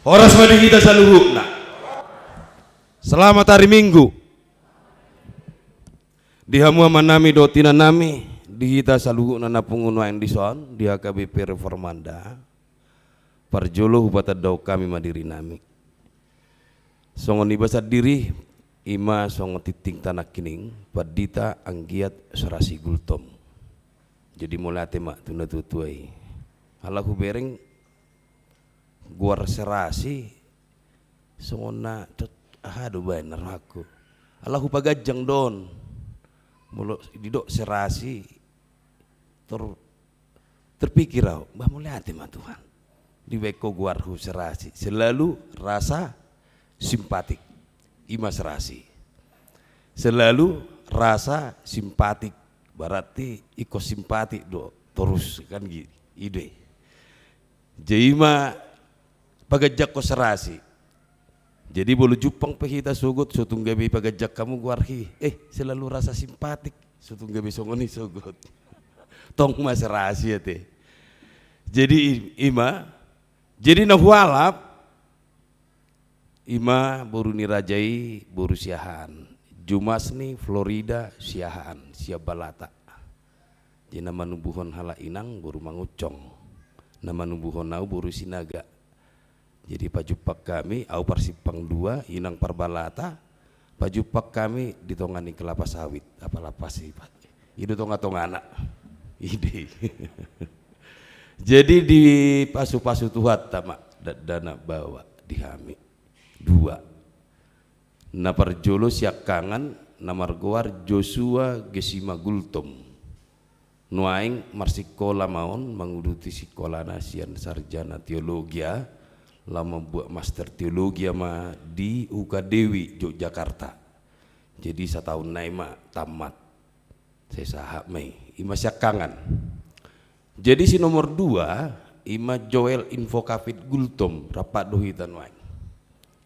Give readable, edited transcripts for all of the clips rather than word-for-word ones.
Horas madi kita saluhukna. Selamat hari Minggu. Di hamua manami dotina nami di kita saluhukna na pungunuan di son di HKBP Reformanda. Parjolo hubata daw kami madiri nami. Songon ibasat diri ima songon titing tanak kining padita anggiat serasi gultom. Jadi mulai tema tuna tutuai. Halahu bereng guar serasi songona aduh bener aku Allahu pagajang don mulo didok serasi terpikir aku bah mulai hati mah Tuhan di beko guarhu serasi selalu rasa simpatik ima serasi selalu rasa simpatik berarti iko simpatik do terus kan gitu ide jaima pagajak ko serasi jadi bolu jupang pahita sugut sutong gabi pagajak kamu guarhi selalu rasa simpatik sutong gabi songoni sugut tong mas serasi ate jadi ima jadi nahualap ima boru nirajai boru siahan Jumas ni Florida siahan siap balata jadi nama nubuhon hala inang boru mangucong nama nubuhon nau boru sinaga. Jadi pajupak kami au parsipang dua inang parbalata pajupak kami ditongani kelapa sawit apa lapas sih Pak itu tonga-tongana ide jadi di pasu-pasu tuhat tamak dana bawa dihami dua na parjolo siak kangan namar goar Joshua Gesima Gultom nuaing marsikola maon menguduti sekolah nasian sarjana teologia lama buat master teologi ama di UKDW Yogyakarta jadi setahun naima tamat saya sahab mei ima syakangan jadi si nomor 2 ima Joel Infokafit Gultom rapat dohitan waing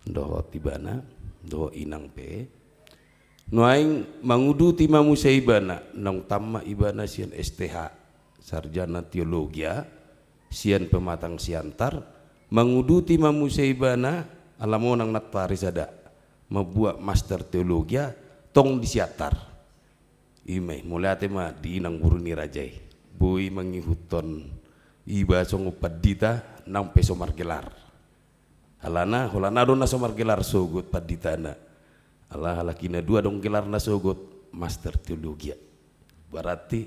doho tibana doho inang pe nuaing mangudu tima musaibana nang tamma ibana sian STH sarjana teologia sian pematang siantar menguduti mamusaibana alamo nang nataris ada membuat master teologia tong disiatar imei mulai tema di inang buruni rajai bui mengihuton iba song padita nang peso margelar halana holana dona so margelar sogut paditana Allah halakina dua dong gelar na sogut master teologia berarti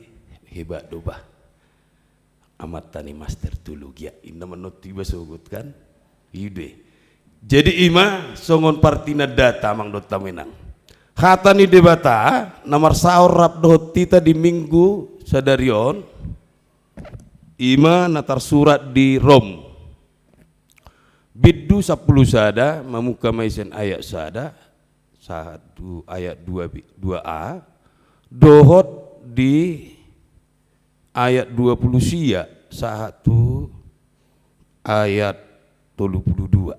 hebat dobah amat tani master teologi inna menut tiba sogut kan ide jadi ima songon partina data mang dot tamenang hatani debata namar saur rap dot tita di minggu sadarion ima natar surat di Rom biddu 10 sada mamuka maisen ayat sada 1 ayat 2a dohot di ayat 20 sia 1 ayat 32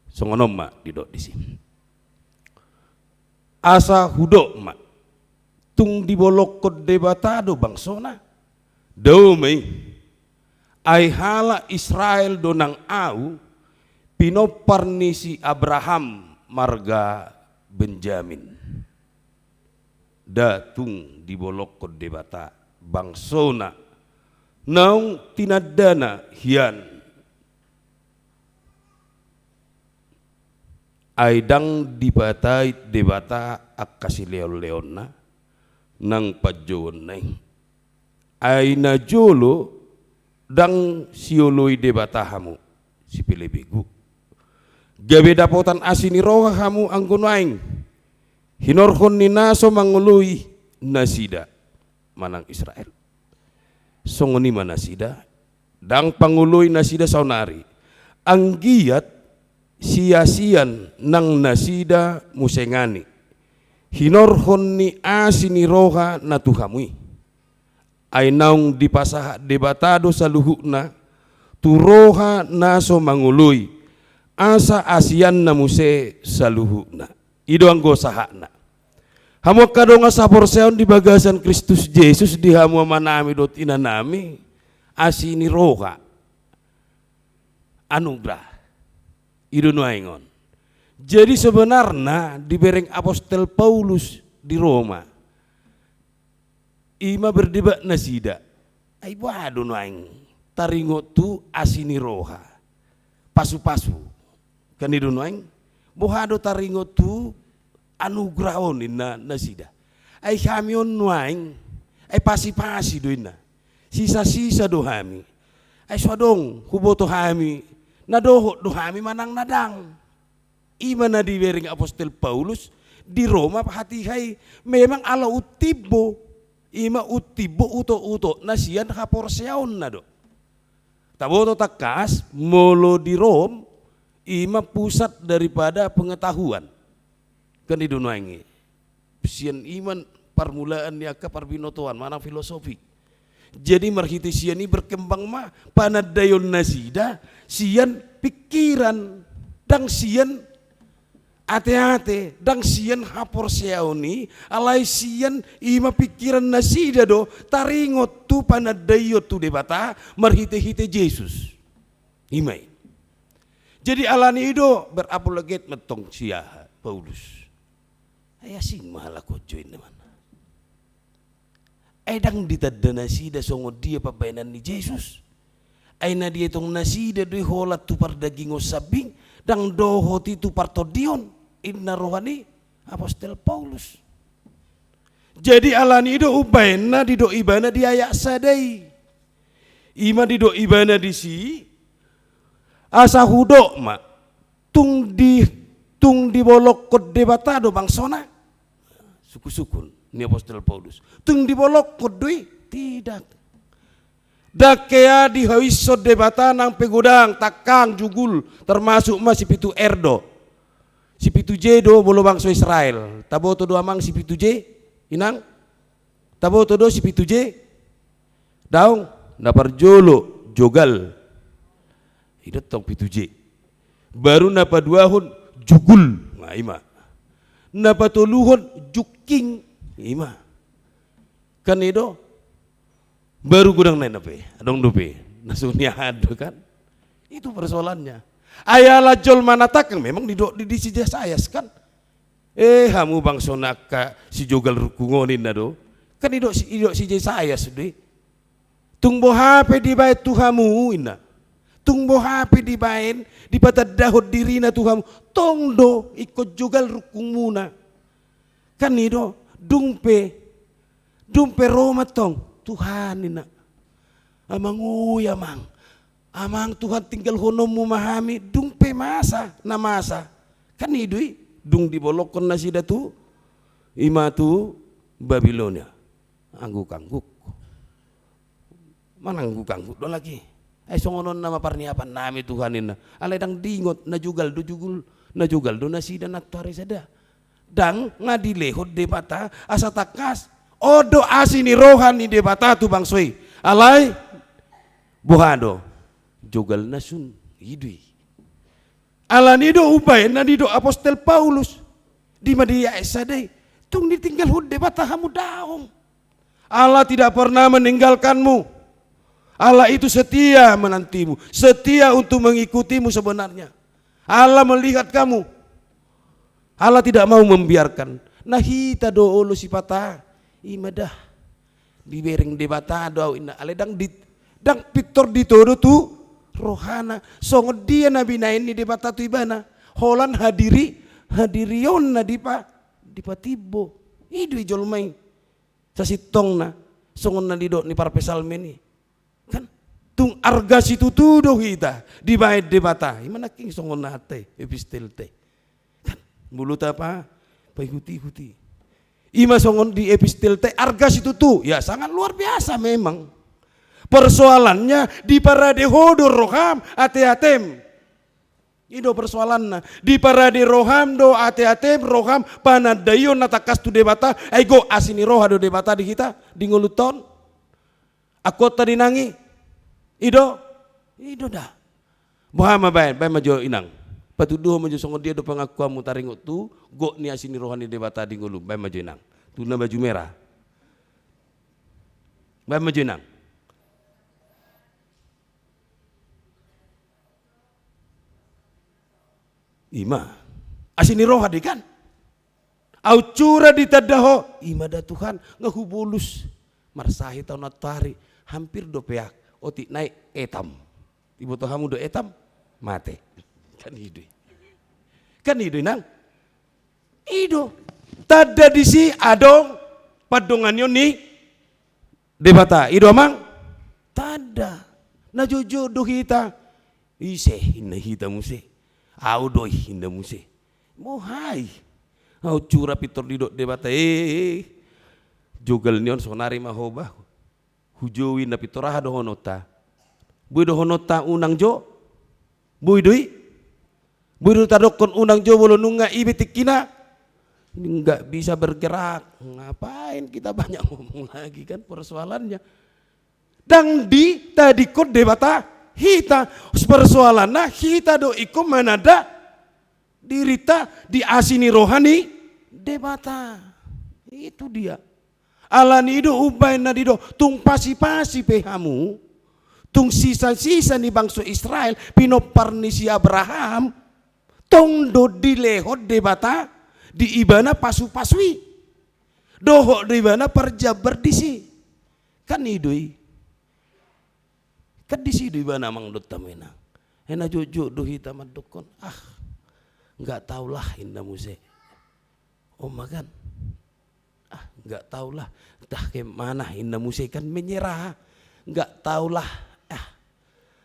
songonom mak didok di sini asa hudok mak tung dibolok kod debatado bangsona domei ai hala Israel donang au pinoparnisi Abraham marga Benjamin datung dibolok kod debata bangsona naung tinadana hian aidang dibatai debata akasi leon-leonna nang pajon nai aina jolo dang sioloi debata hamu si pilebegu gabe dapotan asini roha hamu anggunaing hinorhon ni naso mangului nasida manang Israel songoni manasida dang panguloy nasida saunari anggiat sia-sian nang nasida musengani hinorhon ni asini roha natuhamui ay naung dipasah debatado saluhukna turoha naso manguloy asa asian na muse saluhukna ido ang gosahana hamo kadonga sapor seon di bagasan Kristus Yesus di hamo manami dot inanami asini roha anugerah Ido nuaingon. Jadi sebenarnya di bereng Apostel Paulus di Roma, ima berdebat nasida. Ai wado nuaing taringo tu asini roha. Pasu-pasu. Kan ido nuaing bohado taringo tu anugrahon inna nasida. Ai kamion nuaing ai pasi-pasi do inna. Sisa-sisa do hami. Ai swadong huboto hami. Nadoho do hami manang nadang. Ima na di bering Apostel Paulus di Roma hati hai memang ala utibo. Ima utibo uto-uto nasian haporseaon na do. Taboto takas molo di Rom ima pusat daripada pengetahuan. Kan idunaingi. Sian iman permulaan niaka parbinotoan mana filosofi. Jadi marhiti sian ini berkembang mah panadayon nasida sian pikiran dang sian ate-ate dang sian hapor seauni alai sian ima pikiran nasida do taringot tu panadayot tu debata marhite-hite Yesus imai. Jadi alani ido berapologet metong sia Paulus. Ayasing mahala ko join naman. Dang ditadda nasida songo dia pabainan ni Jesus. Ay na dia itong nasida do'y holat tu pardagingo sabing dang doho ti tu partodion inna rohani Apostel Paulus. Jadi alani ido ubain na di do ibana di ayak sadai. Ima di do ibana di si asa hudo ma tung di bolok kod debatado bangsona suku-sukun ni Apostel Paulus. Tung di bolok kodui tidak. Dakea di hawiso debata nang pegudang takang jugul termasuk masih pitu erdo. Si pitu jedo bolo bangsa Israel. Tabo to do amang si pitu je inang. Tabo to do si pitu je daung napar jolo jogal. Hidat tong pitu je. Baru napa duahun jugul. Nah ima. Napa toluhon juking. Ima kan itu baru gudang naik nape adong dupe nasunya ada kan itu persoalannya ayala jol manatakang memang di si sayas kan hamu bang sonaka si jogal rukungonin nado kan itu si sayas deh tungbo hape di bait tuhamu ina tungbo hape di bain di patad dahod dirina tuhamu tongdo ikut jogal rukungmuna kan itu dumpe Roma tong Tuhan ina amang amang Tuhan tinggal honom memahami dumpe masa na masa kan idui dung dibolokon nasida tu ima tu Babilonia angguk mana angguk do lagi songonon nama parniapan nami Tuhan ina alai dang dingot na jugal do nasida natwari sada dang ngadilehod debata asa takas odo asini rohani debata tu bangsoi alai buhado jogal nasun hidui alanido ubay nadido Apostel Paulus di madia esadai tung ditinggal hud debata hamu daong Allah tidak pernah meninggalkanmu. Allah itu setia menantimu, setia untuk mengikutimu sebenarnya. Allah melihat kamu. Allah tidak mau membiarkan. Nah hita doolo si pata imadah di bereng debata do ina aledang dang pitor ditodo tu rohana songo dia nabi nain ni debata tu ibana holan hadirion na dipa tibo idui jolmai sasitong na songon na dido ni parpesalme ni kan tung arga situ tudo hita di bait debata imana king songon na hate epistel te mulut apa paikuti ima songon di epistel te argas itu tuh ya sangat luar biasa memang persoalannya di parade hodor roham ate-atem ido persoalannya di parade roham do ate-atem roham panadayon natakas tu debata ego asini roha do debata di kita di nguluton aku tadi nangi ido dah Muhammad bae majo inang patuduh maju songo dia do pengakuan mutaringo tu go ni asini rohani debata di ngulu bae maju nang tuna baju merah bae maju nang Ima asini rohani kan. Au cura ditadaho imada Tuhan ngahubulus marsahi tahun natari hampir do peak oti naik etam. Ibu tohamu do etam mate. Kan hidu nang. Ido tada disi adong padonganyo ni debata. Ido mang tada na jojo do hita ise hinna hita muse. Au do hinna muse. Mohai. Au cura pitor didok debata jogal nion sonari mahoba hujowi na pitoraha do honota bui do honota unang jo bui do tadokon unang jo bolo nunga ibitikina nggak bisa bergerak. Ngapain kita banyak ngomong lagi kan persoalannya. Dang di tadi kod debata hita persoalanna hita do ikum manada dirita di asini rohani debata. Itu dia. Alani do ubay na dido tung pasi-pasi pehamu tung sisa-sisa ni bangsa Israel pinoparni si Abraham tong do dilehot debata di ibana pasu-pasui doho di ibana perjabar disi kan idoi kan disi do ibana mang dot tamena ena jojo do hitam dokon nggak taulah indah muse makan nggak taulah entah ke mana indah muse kan menyerah nggak taulah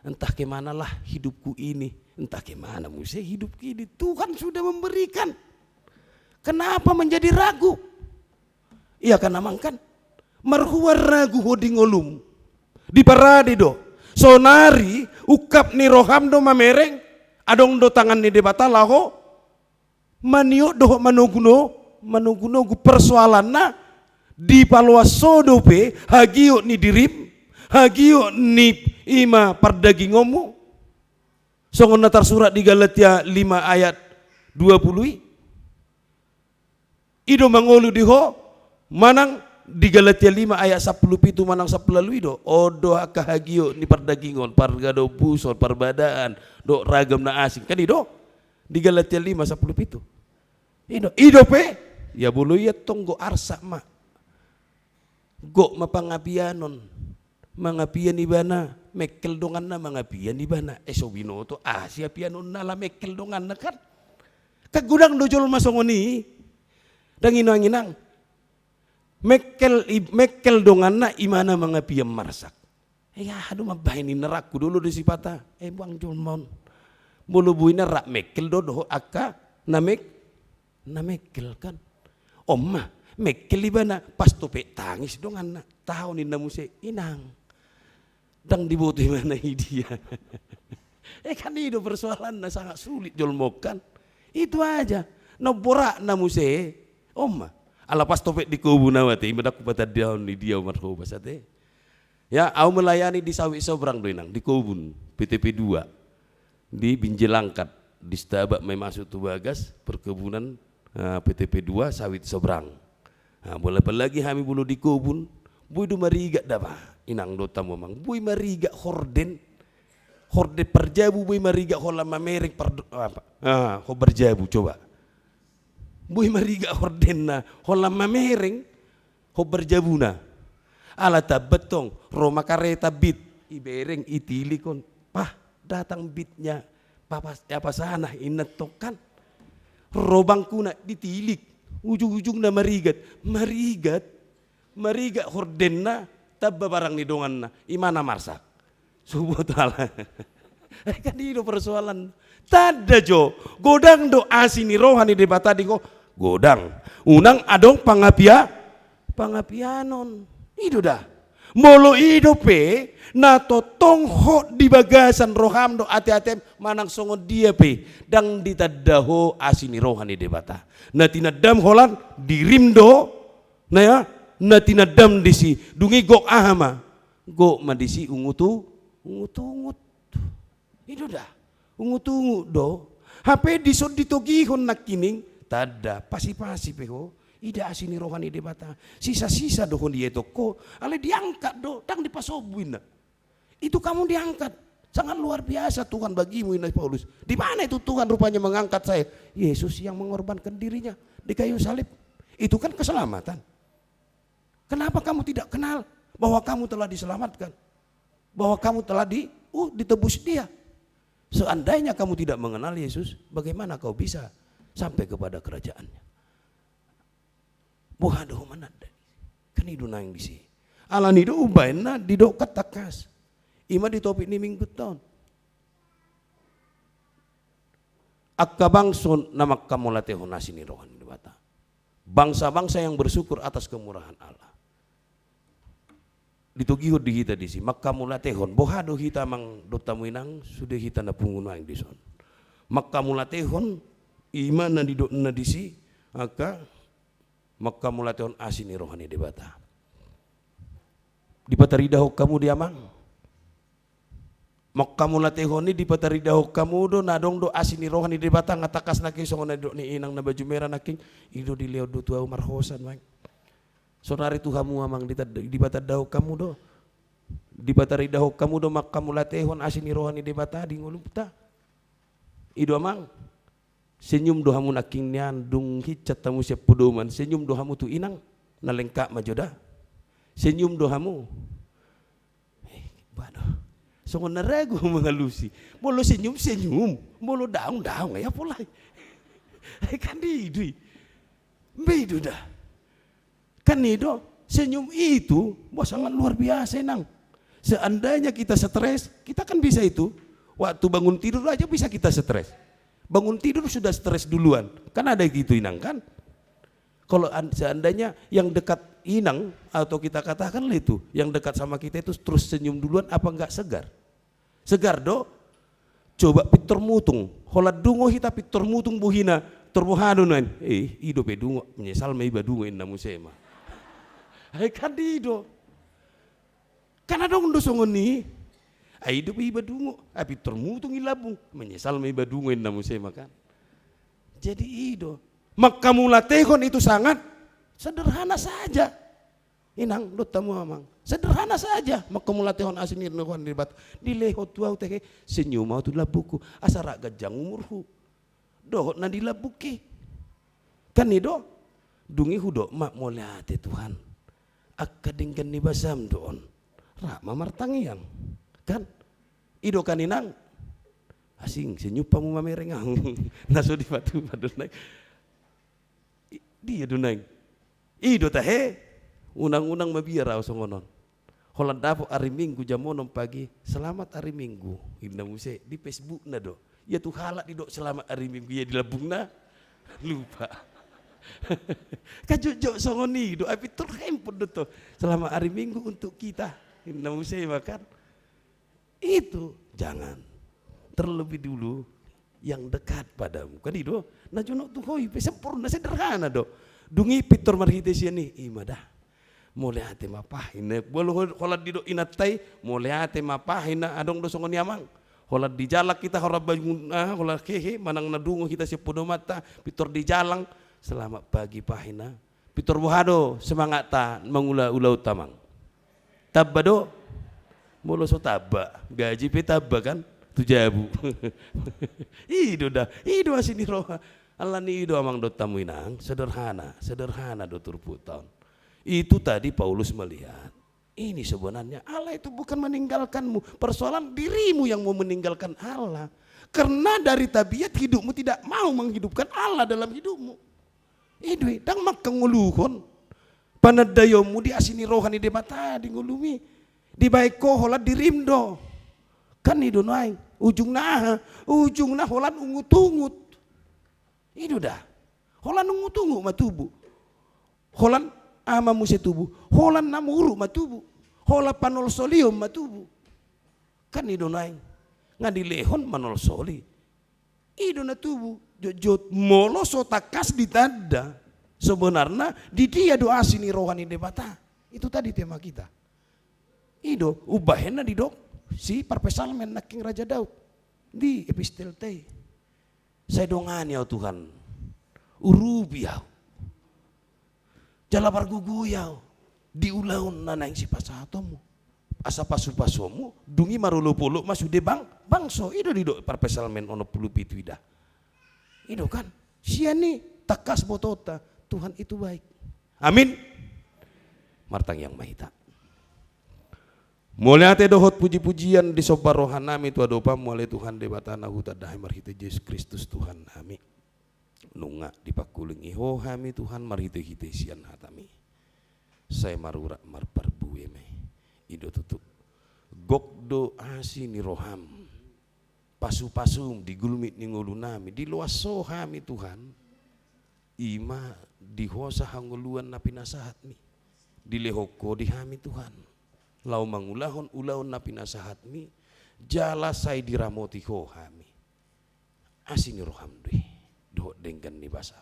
entah ke mana lah hidupku ini entah ke mana muse hidupku ini Tuhan sudah memberikan. Kenapa menjadi ragu? Iya kan amang kan marhuar ragu hoding olum di parade do sonari ukap ni roham do mamereng adong do tangan ni debata laho manio doh manuguno gu persoalan na di palwa sodope hagio ni dirim hagio ni ima pardagingomu songon natar surat di Galatia 5 ayat 20 ido mangolu diho manang di Galatia 5 ayat 10 pitu manang 10 do odo hagio ni pardagingon pargado busor parbadaan do ragam na asing kan ido di Galatia 5 10 pitu Ido pe ya bulu ya tonggo arsa ma go mapangapianon mangapian ibana mekel dongan na mangapian ibana esobino to asia pianon na la mekel dongan na kan kagudang dojol masongoni dang inang mekel dongan na imana mangapian marsak ya aduh mabahin nerakku dulu di sipata bang jolmon bulu buina rak mekel dodo akka na mekel kan omma mekel ibana pas tope tangis dong anak tahun inna muse inang dang dibutuh mana dia kan itu persoalan na sangat sulit jolmokan itu aja no borak na muse omma ala pas tope di kubu nawati ibadak bata daun di dia marho basate ya au melayani di sawit sobrang do inang di kubun PTP 2 di Binjelangkat di Stabak mai masuk tu bagas perkebunan PTP 2 sawit sobrang. Boleh lagi kami bulu di kubun, bui du mariga dapa inang do tamu mang, bui mariga horde perjabu bui mariga hola mamerek ho berjabu coba. Bui mariga horden na hola mamereng ho berjabu na. Ala betong Roma kareta bit ibereng itilikon pah datang bitnya apa sana inetokan robang kuna ditilik ujung-ujung na marigat horden na tabba barang ni dongan na imana marsak subuh tala kan itu persoalan tada jo godang do asini rohani debata di ko godang unang adong pangapianon itu dah molo idope na totong ho di bagasan roham do ati-atem manang songo dia pe dang ditadaho asini rohani debata na tinadam holan dirim do na ya na tinadam disi dungi gok ahama gok madisi ungut itu dah ungut do hape disod ditogihon nakining tada pasi-pasi peho ida asini rohani debata sisa-sisa dohon dia toko ale diangkat do dang dipasobuin itu kamu diangkat Sangat luar biasa Tuhan bagimu ini Paulus. Di mana itu Tuhan rupanya mengangkat saya? Yesus yang mengorbankan dirinya di kayu salib. Itu kan keselamatan. Kenapa kamu tidak kenal bahwa kamu telah diselamatkan? Bahwa kamu telah ditebus Dia. Seandainya kamu tidak mengenal Yesus, bagaimana kau bisa sampai kepada kerajaannya? Bohadoh manada. Kan itu nang disi. Alan itu ubaina di dokat takas. Ima di topik ni minggu tahun. Akka bangson nama kamu latihon nasini rohani debata. Bangsa-bangsa yang bersyukur atas kemurahan Allah. Ditugihud di kita di sini. Maka mulatehon. Bohado kita mang dotamu inang sudah kita na punguno yang dison. Maka mulatehon ima na di si aka maka mulatehon asini rohani debata. Di pataridaho kamu diamang. Maka mulatehon ni di pataridaho kamu do nadong do asini rohani debata ngatakas na kisong na do ni inang na baju merah naking ido di leo do tua umar hosan mang. Sonari Tuhamu amang di batadaho kamu do. Di bataridaho kamu do maka mulatehon asini rohani debata di ngulupta. Ido amang. Senyum dohamu naking nian dung hicat tamu siap pudoman. Senyum dohamu tu inang nalengkak majoda. Senyum dohamu. Badoh. Songon narago mengalusi. Bolo senyum, bolo daung ya pulai. Kan di bedu dah. Kan itu senyum itu sangat luar biasa nang. Seandainya kita stres, kita kan bisa itu. Waktu bangun tidur aja bisa kita stres. Bangun tidur sudah stres duluan. Kan ada gitu inang kan. Kalau seandainya yang dekat inang atau kita katakanlah itu yang dekat sama kita itu terus senyum duluan, apa enggak segar? Segar do. Coba pitor mutung, holat dungo hita pitor mutung buhina terbuhado nan. Ido pe dungo menyesal mai badungo inna musema. Kan dido. Karena dong do songoni. Ido pe badungo, pitor mutung ilabung menyesal mai badungo inna musema kan. Jadi ido. Maka mulatehon itu sangat sederhana saja. Inang dotamu amang. Sederhana saja. Maka mulatehon asinir nuhan dibat. Dilehot tuau teke senyum mau tu labuku. Asara gajang umurhu. Dohot na dilabuki. Kan ido. Dungi hudo mak muliate Tuhan. Akadingkan ni basam doon. Rama martangiang. Kan. Ido kan inang. Asing senyum pamu mamerengang. Naso di batu padunay. Dia dunay. Ido tahe. Unang-unang mabira songonon. Holan dapo hari Minggu jam 6 pagi. Selamat hari Minggu. Inna muse di Facebook na do. Ya tuh halak di do selamat hari Minggu ya dilabung na. Lupa. Kajujok songoni do api terhempun do to. Selamat hari Minggu untuk kita. Inna muse makan. Itu jangan. Terlebih dulu yang dekat padamu. Kan itu. Najunok tuh hoi sempurna sederhana do. Dungi pitor marhitesia nih imadah. Mulai hati mapahina. Bolo holat di do inatai. Mulai hati mapahina. Adong do songoni amang. Holat di jalak kita holat bangun. Holat kehe manang nadungo kita si podo mata. Pitor di jalang. Selamat pagi pahina. Pitor buhado semangat ta mengula-ulau tamang. Tabba do. Bolo so tabba. Gaji pe tabba kan. Tujabu. Ido dah. Ido asini roha. Allah ni ido amang do tamu inang. Sederhana. Sederhana do turputan. Itu tadi Paulus melihat. Ini sebenarnya Allah itu bukan meninggalkanmu. Persoalan dirimu yang mau meninggalkan Allah. Karena dari tabiat hidupmu tidak mau menghidupkan Allah dalam hidupmu. Itu dang mak nguluhon. Panadayomu di asini rohani de mata di ngulumi. Di baiko holat dirimdo. Kan itu naik. Ujung nah holan ungut-ungut. Itu dah. Holan ungut-ungut matubu. Holan ama musia tubuh. Holan namuru matubu. Hola panol solium matubu. Kan itu naik. Ngadilehon manol soli. Itu na tubuh. Jojot moloso takas ditada. Sebenarnya di dia doa sini rohani debata. Itu tadi tema kita. Itu ubahena di dok. Si parpesalmen naking Raja Daud di epistel tei. Saya dongan ya Tuhan. Urubiau. Jalabar guguyau. Diulaun nanang si pasatomu. asa pasu-pasumu dungi marulu-pulu masude bangso ido dido parpesalmen ono pulu pitu ida. Ido kan siani takas botota Tuhan itu baik. Amin. Martang yang mahita. Mulai ate dohot puji-pujian di sopa rohanami tu adopa mulai Tuhan debatana huta dahi marhite Yesus Kristus Tuhan nami. Nunga dipakuling iho hami Tuhan marhite hite sian hatami. Saya marura marparbue me. Ido tutup. Gokdo asi ni roham. Pasu-pasum digulmit ni ngulunami. Di luas sohami Tuhan. Ima dihosa hanguluan na pinasahat mi. Dilehoko dihami Tuhan. Lau mangulahon ulaon na pinasahat mi. Jala say diramoti ho hami. Asini roham deh. Dohot denggan ni basam.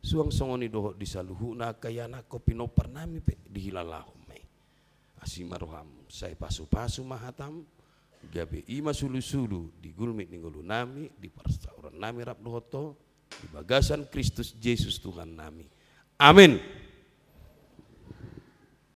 Suang songoni dohot disaluhu na kayana kopinopar nami pe dihilalahom may. Asima roham say pasu-pasu mahatam. Gabe ima sulu-sulu digulmit ninggulu nami. Di parsauran nami rap dohoto. Di bagasan Kristus Yesus Tuhan nami. Amin.